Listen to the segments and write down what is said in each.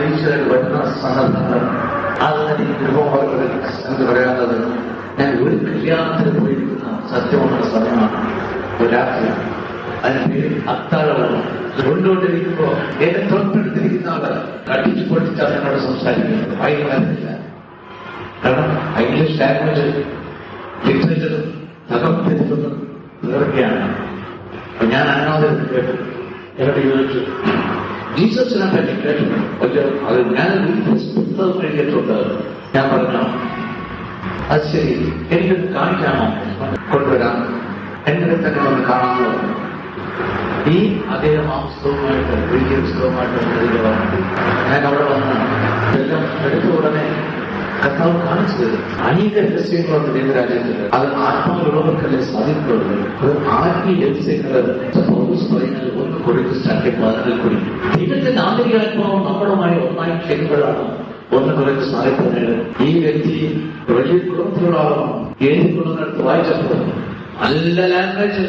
ഈശ്വരൻ വരുന്ന സന്ദർഭങ്ങൾ അതിന് രൂപമാകുന്നത് എന്ന് പറയാനുള്ളത്, ഞാൻ ഒരു കല്യാണത്തിന് പോയിരിക്കുന്ന സത്യമുള്ള സമയമാണ്. ഒരു രാത്രി അതിന് പേര് അത്താഴമാണ്. കൊണ്ടുകൊണ്ടിരിക്കുമ്പോ എന്നെ തൊട്ടടുത്തിരിക്കുന്ന ആള് കടിച്ചു പൊട്ടിച്ചാൽ എന്നോട് സംസാരിക്കുന്നത് വൈകുന്നേരമില്ല. കാരണം ഇംഗ്ലീഷ് ലാംഗ്വേജ് ലിറ്ററേച്ചറും തകർത്തിരുന്നത് വേറൊക്കെയാണ്. അപ്പൊ ഞാൻ അനാഥം കേട്ടു. എന്നോട് ചോദിച്ചു, ജീസസിനെ പറ്റി കേട്ടിട്ടുണ്ട്, അത് ഞാൻ പുസ്തകം എഴുതിയിട്ടുണ്ട്. ഞാൻ പറഞ്ഞു, അത് ശരി, എനിക്കൊന്ന് കാണിക്കാമോ? കൊണ്ടുവരാം, എന്നെ തന്നെ ഒന്ന് കാണാമോ? ഈ അദ്ദേഹം ആ പുസ്തകമായിട്ട് എഴുതിയ പുസ്തകമായിട്ട് ഞാൻ അവിടെ വന്ന് എല്ലാം എടുത്ത ഉടനെ കർത്താവ് കാണിച്ചു തരും. അനേക രഹസ്യങ്ങളുണ്ട് ദൈവരാജ്യത്തിൽ. അത് ആത്മാവുള്ളവർക്കല്ലേ സാധിക്കുള്ളൂ. അത് ആത്മീയ രഹസ്യങ്ങള് പറയുന്നത് ഒന്ന് കൊടുത്ത് സാധ്യപ്പാതിൽ കൂടി ദൈവത്തിന്റെ ആന്തരികാത്മാവ് നമ്മളുമായി ഒന്നായി ചെയ്യുമ്പോഴാണ് ഒന്ന് കുറച്ച് സാധിക്കുന്നത്. ഈ വ്യക്തി വലിയ കുടുംബത്തിലുള്ളാകും. ഏത് കുടുംബങ്ങൾക്ക് വായിച്ചപ്പോൾ നല്ല ലാംഗ്വേജ്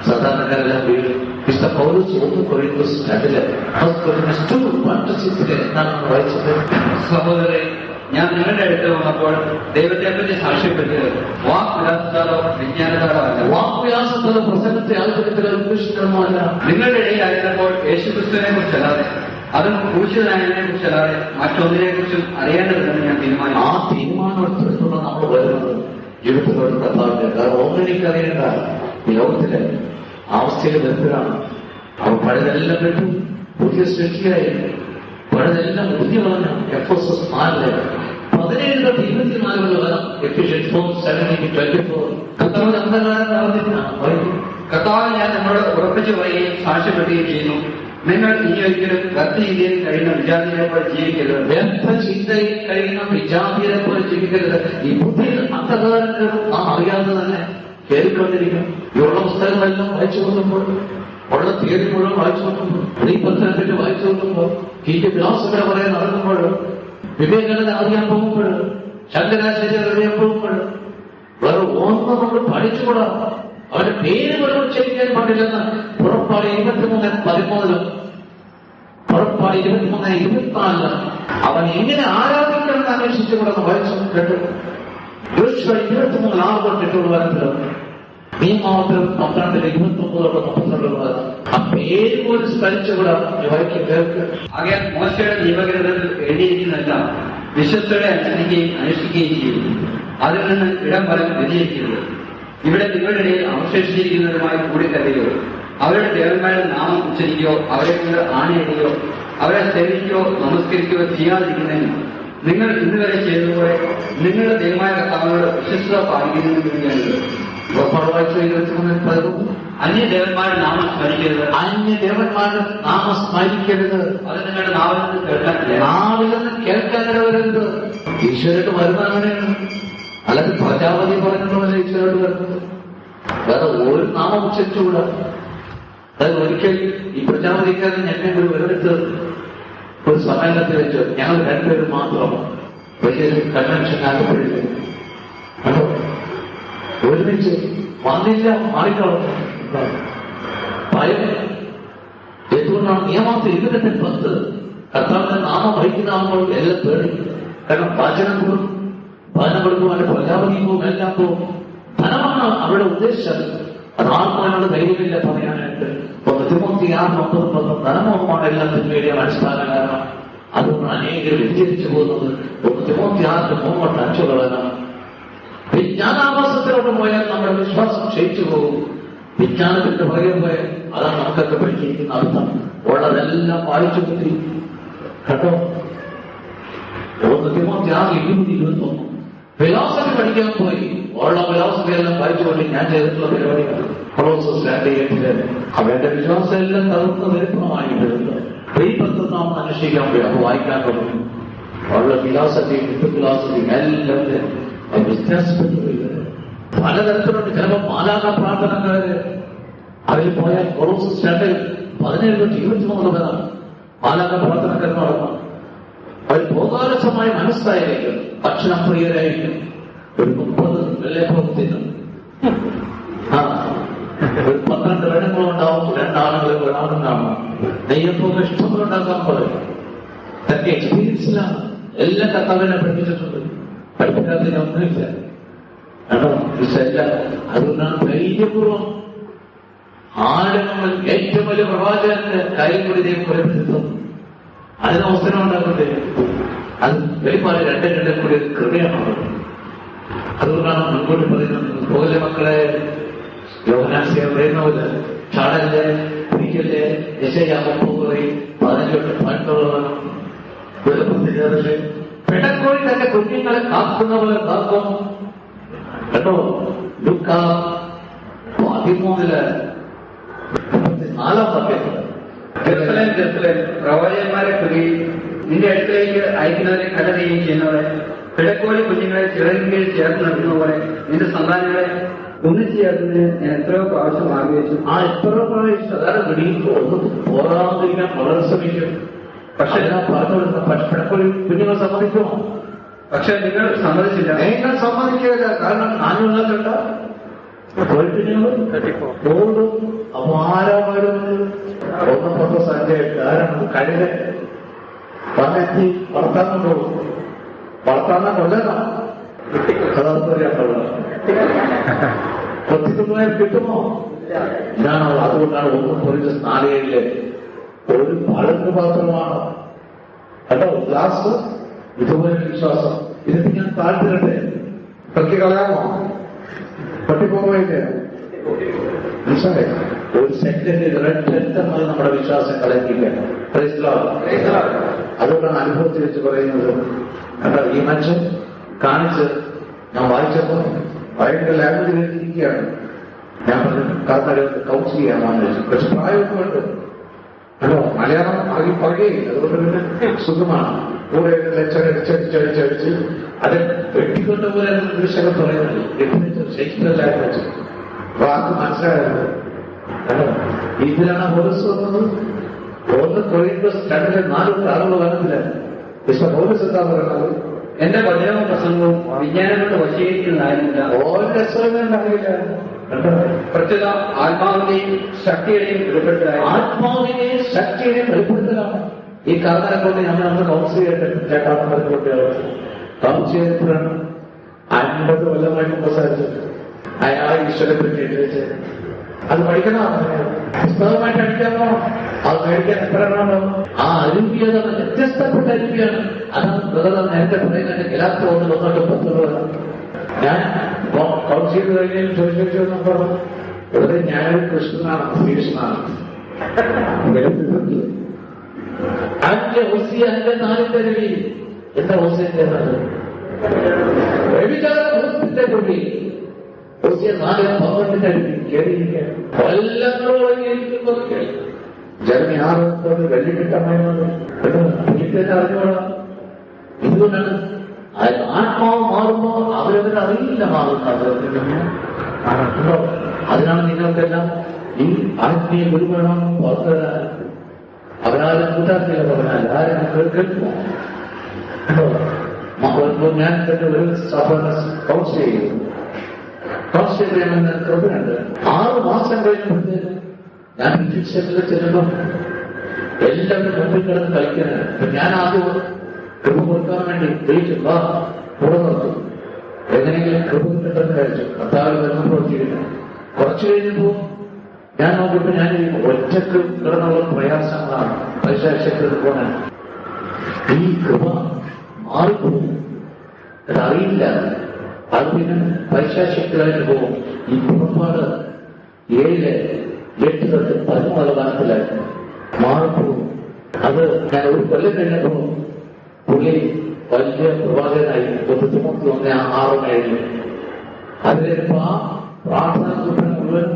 സാധാരണക്കാരെല്ലാം വീട് വിശുദ്ധ പൗലോസ് 1 കൊരിന്ത്യസ് 2:1 എന്നാണ് വായിച്ചത്. സഹോദരൻ, ഞാൻ നിങ്ങളുടെ അടുത്ത് വന്നപ്പോൾ ദൈവത്തെ പറ്റി സാക്ഷ്യപ്പെട്ടത് വാക്വിലാസത്താലോ വിജ്ഞാനത്താലോ അല്ല. വാക്വിലാസത്താലോ പ്രസംഗത്തെ ആചാരത്തിലോ ഉപേക്ഷിക്കണമോ അല്ല. നിങ്ങളുടെ ഇടയിലായിരുന്നപ്പോൾ യേശുക്രിസ്തുവിനെ കുറിച്ചല്ലാതെ, അതും ക്രൂശിതനായതിനെ കുറിച്ചല്ലാതെ മറ്റൊന്നിനെ കുറിച്ചും അറിയേണ്ടതില്ലെന്ന് ഞാൻ തീരുമാനിച്ചു. ആ തീരുമാനമെടുത്തിട്ടുള്ള നമ്മൾ വരുന്നത് ജീവിതത്തോട് കർത്താവിന്റെ. കാരണം ഓർമ്മനിക്കറിയേണ്ട ഈ ലോകത്തിലെ അവസ്ഥയിൽ വരുന്നതാണ്. അവ പഴയതെല്ലാം വിട്ടു പുതിയ സൃഷ്ടിയായി. പഴയതെല്ലാം ബുദ്ധി പറഞ്ഞു. Efesos 4:17-24 വരാം. Ephesians 4:17-24. കർത്താവിന്റെ അന്ധകാരം നടന്നിട്ടാണ്. കർത്താവ്, ഞാൻ നിങ്ങളോട് ഉറപ്പിച്ചു പറയുകയും സാക്ഷ്യപ്പെടുകയും ചെയ്യുന്നു, നിങ്ങൾ ഇനി ഒരിക്കലും വ്യർത്ഥചിന്തയിൽ കഴിയുന്ന വിജാതിയെ പോലെ ജീവിക്കരുത്. വ്യർത്ഥചിന്തയിൽ കഴിയുന്ന വിജാതിയെ പോലെ ജീവിക്കരുത്. ഈ ബുദ്ധിയിൽ അന്ധകാരങ്ങൾ നാം അറിയാതെ തന്നെ കയറിക്കൊണ്ടിരിക്കും. ഇവരുടെ പുസ്തകങ്ങളെല്ലാം വായിച്ചു നോക്കുമ്പോൾ, ഉള്ള തീയതി മുഴുവൻ വായിച്ചു നോക്കുമ്പോൾ, പദ്ധതി വായിച്ചു നോക്കുമ്പോൾ, ഫിലോസഫിയുടെ പറയാൻ നടക്കുമ്പോൾ, വിവേകാനന്ദ അറിയാൻ പോകുമ്പോൾ, ശങ്കരാചാര്യ അറിയാൻ പോകുമ്പോൾ, വേറെ ഒന്നും നമ്മൾ പഠിച്ചുകൂടാ. അവന്റെ പേര് പോലും ഉച്ചരിക്കാൻ പാടില്ലെന്ന് പുറപ്പാട് 23:13, പുറപ്പാട് 23:24 അവൻ എങ്ങനെ ആരാധിക്കണമെന്ന് അന്വേഷിച്ചുകൂടെ വായിച്ചു കേട്ടു. 23:6 വരത്തിലും നിയമാവത്തിൽ 12:29-32 ആ പേര് പോലും സ്മരിച്ചുകൂടാ. വായിക്കും കേൾക്ക്. ആകയാൽ മോശയുടെ നിയമഗ്രന്ഥത്തിൽ എഴുതിയിരിക്കുന്നതെല്ലാം വിശ്വസ്തയുടെ അനുസരിക്കുകയും അനുഷ്ഠിക്കുകയും ചെയ്യും. അതിൽ നിന്ന് ഇടം വലം വ്യതിചരിക്കരുത്. ഇവിടെ നിങ്ങളുടെ ഇടയിൽ അവശേഷിച്ചിരിക്കുന്നവരുമായി കൂടിക്കരുത്. അവരുടെ ദേവന്മാരുടെ നാമം ഉച്ചരിക്കുകയോ അവരെ കൊണ്ട് ആണയിടുകയോ അവരെ സേവിക്കുകയോ നമസ്കരിക്കുകയോ ചെയ്യാതിരിക്കുന്നതിന് നിങ്ങൾ ഇന്നുവരെ ചെയ്തതുപോലെ നിങ്ങളുടെ ദൈവമായ കർത്താവിനോട് വിശ്വസ്തത പാലിക്കുന്നതിന് അന്യദേവന്മാരുടെ നാമം സ്മരിക്കരുത്. അന്യദേവന്മാരുടെ നാമം സ്മരിക്കരുത്. അത് നിങ്ങളുടെ നാവിൽ നിന്ന് കേൾക്കാനില്ല. നാവിൽ നിന്ന് കേൾക്കാനിടവരുന്നത്. ഈശ്വരട്ട് വരുന്ന അങ്ങനെയാണ്. അല്ലെങ്കിൽ പ്രജാപതി പറഞ്ഞിട്ടുള്ള ഈശ്വരോട് വരുന്നത്. വേറെ ഒരു നാമം ഉച്ചരിച്ചുകൂടാ. അതായത് ഒരിക്കൽ ഈ പ്രജാപതിക്കാരൻ എന്നെ ഒരു വെറുതെ ഒരു സമ്മേളനത്തിൽ വെച്ച് ഞങ്ങൾ രണ്ടുപേരും മാത്രം വലിയൊരു കൺവെൻഷൻ ആകപ്പെടുന്നു. അതോ ഒരുമിച്ച് വന്നില്ല, മാറിക്കളഞ്ഞു. ഭയം എന്തുകൊണ്ടാണ്? നിയമത്തിൽ 28:10 കർത്താവിന്റെ നാമം വഹിക്കുന്നതാകുമ്പോൾ എല്ലാം പേടിക്കും. കാരണം വചനം കൊടുക്കും, അതിന്റെ പ്രജാപതിയും എല്ലാം പോകും. ധനമാണ് അവരുടെ ഉദ്ദേശം. അത് ആത്മാവിനോട് ധൈര്യമില്ല പറയാനായിട്ട്. 6:9 ധനമോഹമാണ് എല്ലാത്തിനും വേണ്ടിയ അടിസ്ഥാന കാരണം. അതുകൊണ്ട് അനേകർ വ്യതിചരിച്ചു പോകുന്നത് 6:3-5 കളനാണ്. വിജ്ഞാനാവാസത്തിലോട്ട് പോയാൽ നമ്മുടെ വിശ്വാസം ക്ഷയിച്ചു പോകും. വിജ്ഞാനത്തിന്റെ പുറകെ പോയാൽ അതാണ് നമുക്കൊക്കെ പഠിച്ചിരിക്കുന്ന അർത്ഥം. ഉള്ളതെല്ലാം വായിച്ചു കുത്തി കേട്ടോ. 6:20-21 ഫിലോസഫി പഠിക്കാൻ പോയി. ഉള്ള ഫിലോസഫിയെല്ലാം വായിച്ചുകൊണ്ട് ഞാൻ ചെയ്തിട്ടുള്ള പരിപാടികൾ അവരുടെ വിശ്വാസം എല്ലാം തകർന്ന് വരുന്നതായി വരുന്നത്. പ്രീപത്രം അന്വേഷിക്കാൻ പോയി. അപ്പൊ വായിക്കാൻ തുടങ്ങി. ഉള്ള ഫിലോസഫിയും ഫിലോസഫിയും എല്ലാം വ്യത്യാസപ്പെട്ടു പോയി. പലതരത്തിലുണ്ട്. ചിലപ്പോൾ മാലാഖ പ്രാർത്ഥനക്കാര് അതിൽ പോയാൽ കൊറോസസ് 2:17-23 വരെ മാലാഖ പ്രാർത്ഥനക്കാർ നടന്നു. അവർ ഭോഗാലസമായ മനസ്സായിരിക്കും, ഭക്ഷണം പ്രിയരായിരിക്കും. ഒരു 30 വെള്ളയപ്പത്തിനും ഒരു 12 വെള്ളങ്ങളും ഉണ്ടാവും. 2 ആണുങ്ങളും 1 ആണും കാണും. നെയ്യപ്പം ഇഷ്ടമുണ്ടാക്കാൻ പറയും. തന്റെ എക്സ്പീരിയൻസിലാണ് എല്ലാം കർത്താവിനെ പഠിപ്പിച്ചിട്ടുണ്ട്. പഠിപ്പിക്കാത്തതിനൊന്നുമില്ല. കേട്ടോ എല്ലാം. അതുകൊണ്ടാണ് ധൈര്യപൂർവ്വം ആഴങ്ങൾ ഏറ്റവും വലിയ പ്രവാചകന്റെ കാര്യം കൂടി ദൈവം വെളിപ്പെടുത്തുന്നു. അതിന് അവസരം ഉണ്ടാക്കുന്നത് അത് വെളിപ്പാട് രണ്ടും കൂടി ഒരു കൃപയാണ്. അതുകൊണ്ടാണ് മുൻകൂട്ടി പറയുന്നത്, പോലെ മക്കളെ യോഹന്നാൻസിയെ പറയുന്നപോലെ ചാടല്ലേ, പിടിക്കല്ലേ, യശയാമപ്പോയി 15 വെളുപ്പത്തിലേറല്ലേ, പിടക്കോഴി തന്റെ കുഞ്ഞുങ്ങളെ കാക്കുന്ന പോലെ കാക്കും. കേട്ടോ ലൂക്ക 13:4 വാക്യത്തില് ജെറുസലേം ജെറുസലേം, പ്രവാചകന്മാരെ കുറിയും നിന്റെ അടുത്തേക്ക് അയക്കുന്നവരെ കല്ലെറിയുകയും ചെയ്യുന്നവരെ, പിടക്കോഴി കുഞ്ഞുങ്ങളെ ചിറകിൽ ചേർത്ത് നിർത്തുന്ന പോലെ നിന്റെ സന്താനങ്ങളെ ഒന്നിച്ചു ചേർത്തതിന് ഞാൻ എത്രയോ പ്രാവശ്യം ആഗ്രഹിച്ചു. എത്രയോ പ്രാവശ്യം അതാണ് വെടിയിൽ പോരാതിരിക്കാൻ വളരെ ശ്രമിക്കും. പക്ഷെ ഞാൻ പറഞ്ഞു പിടക്കോഴി കുഞ്ഞുങ്ങൾ സമ്മതിക്കുമോ? പക്ഷെ നിങ്ങൾ സമ്മതിച്ചില്ല. നിങ്ങൾ സമ്മതിക്കില്ല. കാരണം നാഞ്ഞുള്ളതുണ്ട് കോഴിക്കുഞ്ഞുങ്ങൾ ഓടും അപാരമായിരുന്നു. ഒന്നും സഞ്ജയ കാരണം കഴുക വന്നെത്തി വളർത്താൻ പോകും. വളർത്താൻ കൊല്ലണം. കൊത്തിക്കുമ്പോഴേ കിട്ടുമോ? ഇതാണ്. അതുകൊണ്ടാണ് ഒന്നും പൊറിച്ച് നാളികയിലെ ഒരു പഴക്ക് പാത്രമാണ് കേട്ടോ ഗ്ലാസ്. ഇതുപോലെ വിശ്വാസം. ഇതിന് ഞാൻ താഴ്ത്തിരട്ടെ. പറ്റി കളയാമോ? പട്ടിപ്പോയില്ലേ? മനസ്സിലായി? ഒരു സെക്കൻഡിൽ രണ്ടമായി നമ്മുടെ വിശ്വാസം കളയിപ്പിക്കണം. അതുകൊണ്ടാണ് അനുഭവത്തിൽ വെച്ച് പറയുന്നത്. കണ്ടോ ഈ മനുഷ്യൻ കാണിച്ച് ഞാൻ വായിച്ചപ്പോൾ ഭയങ്കര ലാംഗ്വേജ് എഴുതിയിരിക്കുകയാണ്. ഞാൻ പറഞ്ഞു കാർത്താരത്ത് കൗൺസിൽ ചെയ്യാമെന്ന് വെച്ചു. പക്ഷെ പ്രായമൊക്കെ ഉണ്ട്. അല്ലോ മലയാളം ആകെ പഴകില്ല. അതുകൊണ്ട് പിന്നെ സുഖമാണ്. കൂടെ അടിച്ചടിച്ചടിച്ചടിച്ച് അത് വെട്ടിക്കൊണ്ട പോലെ ദൃശ്യം പറയുന്നത് ഷേക്സ്പിയറിലായിട്ട് വെച്ചു വാക്ക് മനസ്സിലായത്. ഇതിലാണ് പോലീസ് വന്നത്. 1 കൊറിന്തോസ് 2:4 വനത്തിലാണ് പോലീസ് എന്താ പറയുന്നത്? എന്റെ വചനവും പ്രസംഗവും വിജ്ഞാനം കൊണ്ട് വശീകരിക്കുന്നതായിരുന്നില്ല. ഓരോ ഉണ്ടാകില്ല. പ്രത്യേക ആത്മാവിന്റെയും ശക്തിയുടെയും വെളിപ്പെടുത്തലാണ്. ആത്മാവിനെയും ശക്തിയുടെയും വെളിപ്പെടുത്തലാണ്. ഈ കാരണനെ കൊണ്ട് നമ്മൾ കൗൺസിൽ ചെയ്തിട്ട് ചേട്ടാന്മാരെ കുട്ടികൾ കൗൺസിൽ ചെയ്തിട്ടാണ് 50 കൊല്ലമായിട്ട് സംസാരിച്ചത്. അയാൾ ഈശ്വരെ പറ്റി എഴുതിച്ച് അത് പഠിക്കണം. പുസ്തകമായിട്ട് അടിക്കാമോ? അത് മേടിക്കാൻ എത്രയാണോ? ആ അരുവിയത് വ്യത്യസ്തപ്പെട്ട അരുവിയാണ്. അതാണ് ബ്രദർ നേരത്തെ പറയുന്നത്. ഗലാത്ത് 1:19 ഞാൻ കൗൺസിൽ ചെയ്ത് കഴിഞ്ഞാൽ ചോദിച്ചു പറഞ്ഞു ഇവിടെ ഞാനൊരു കൃഷ്ണനാണ്, ശ്രീകൃഷ്ണനാണ്. അതിന്റെ ഹുസി അതിന്റെ 4 അരുവി എന്താ ഹുസൈന്റെ വ്യഭിചാരത്തിന്റെ കുട്ടി ഹുസിയ 4:12 അരുവി കയറിയിരിക്കുകയാണ്. കൊല്ലങ്ങളോട് ജർമ്മി 6 വെള്ളിക്കിട്ടമായിരുന്നത് അറിഞ്ഞോളാം. ഇതുകൊണ്ടാണ് ആത്മാവ് മാറുമ്പോ അവരവരെ അറിയില്ല മാറുന്നത്. അതിനാണ് നിങ്ങൾക്കെല്ലാം ഈ ആത്മീയ ഗുരുവേണം പുറത്തുവരാൻ. അവരാരും കൂട്ടാക്കില്ല പറഞ്ഞാൽ ആരും കേൾക്കുമോ? ഞാൻ തന്നെ ഒരു സ്ഥാപന കൗൺസിൽ ചെയ്തു. കൗൺസിൽ ചെയ്യാമെന്ന് കൃപയുണ്ട്. 6 മാസം കഴിഞ്ഞപ്പോഴത്തേക്ക് ഞാൻ ശിക്ഷകളിൽ ചെല്ലുമ്പം എല്ലാവരും മുമ്പിൽ കിടന്ന് കളിക്കാനാണ്. ഞാൻ ആദ്യം കൃപ കൊടുക്കാൻ വേണ്ടി വിളിക്കും. വാ കൂടെ നിർത്തും. എങ്ങനെയെങ്കിലും കൃപ കിട്ടുന്ന കഴിച്ചു. കർത്താവ് വരുന്ന പ്രവർത്തിക്കുന്നു. കുറച്ചു കഴിഞ്ഞപ്പോ ഞാൻ നോക്കിയപ്പോ ഞാൻ ഒറ്റക്ക് കിടന്നുള്ള പ്രയാസങ്ങളാണ്. പൈശാചികത്തിൽ പോകാൻ ഈ കൃപ മാറിപ്പോകും. അതറിയില്ല. അത് പിന്നെ പൈശാചികളായിട്ട് പോകും. ഈ പുറപ്പാട് 7-8-14 കാലത്തിലായിരുന്നു മാറിപ്പോകും. അത് ഞാൻ ഒരു കൊല്ലം കഴിഞ്ഞപ്പോ പുള്ളി വലിയ പ്രവാചകനായി 1:6 അതിലേപ്പോ ആ പ്രാർത്ഥനാ കുറിപ്പ് മുഴുവൻ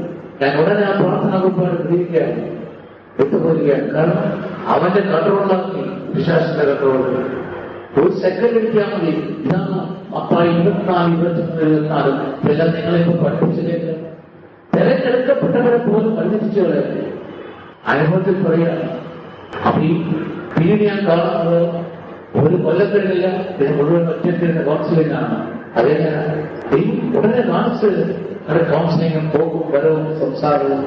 ഞാൻ ഉടനെ ആ പ്രാർത്ഥനാ കുറിപ്പാട് ഗ്രഹിക്കുകയാണ്, വിട്ടുപോരുകയാണ്. കാരണം അവന്റെ കൺട്രോളാക്കി വിശ്വാസത്തിന്റെ കൺട്രോൾ. ഒരു സെക്കൻഡ് എടുക്കാൻ മതി. ഇതാണ് മത്തായി 24-23-24 എല്ലാം നിങ്ങളിപ്പോ പഠിപ്പിച്ചില്ലെങ്കിൽ തിരഞ്ഞെടുക്കപ്പെട്ടവരെ പോലും പഠിപ്പിച്ചുകളെ അനുഭവത്തിൽ പറയുകയാണ്. അപ്പൊ ഈ പിന്നീട് ഞാൻ കാണുന്നത് ഒരു കൊല്ലത്തിനില്ല ഇതിന് മുഴുവൻ ഒറ്റത്തിന് കൗൺസിലിംഗ് ആണ്. അതേ ഉടനെ കാണിച്ചത് അവിടെ കൗൺസിലിംഗും പോക്കും വരവും സംസാരവും